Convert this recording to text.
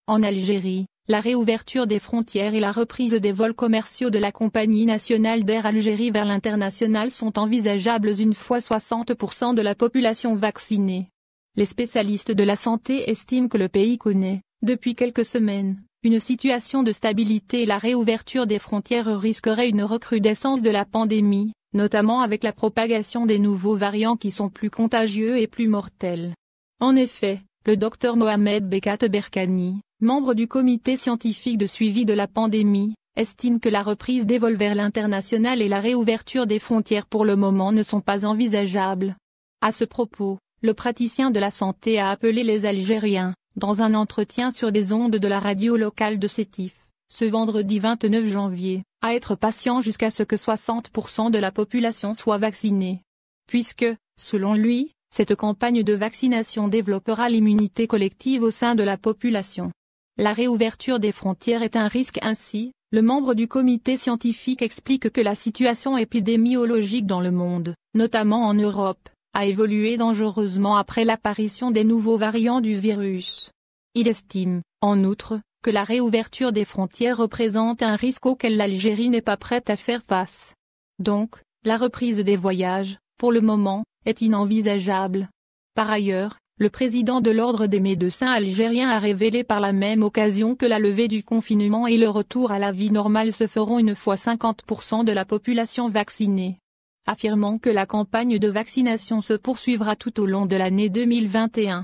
En Algérie, la réouverture des frontières et la reprise des vols commerciaux de la Compagnie nationale d'Air Algérie vers l'international sont envisageables une fois 60% de la population vaccinée. Les spécialistes de la santé estiment que le pays connaît, depuis quelques semaines, une situation de stabilité et la réouverture des frontières risquerait une recrudescence de la pandémie, notamment avec la propagation des nouveaux variants qui sont plus contagieux et plus mortels. En effet, le Dr Mohamed Bekat Berkani, membre du comité scientifique de suivi de la pandémie, estime que la reprise des vols vers l'international et la réouverture des frontières pour le moment ne sont pas envisageables. À ce propos, le praticien de la santé a appelé les Algériens, dans un entretien sur des ondes de la radio locale de Sétif, ce vendredi 29 janvier, à être patients jusqu'à ce que 60% de la population soit vaccinée. Puisque, selon lui, cette campagne de vaccination développera l'immunité collective au sein de la population. La réouverture des frontières est un risque ainsi, le membre du comité scientifique explique que la situation épidémiologique dans le monde, notamment en Europe, a évolué dangereusement après l'apparition des nouveaux variants du virus. Il estime, en outre, que la réouverture des frontières représente un risque auquel l'Algérie n'est pas prête à faire face. Donc, la reprise des voyages, pour le moment, est inenvisageable. Par ailleurs, le président de l'Ordre des médecins algériens a révélé par la même occasion que la levée du confinement et le retour à la vie normale se feront une fois 50% de la population vaccinée. Affirmant que la campagne de vaccination se poursuivra tout au long de l'année 2021.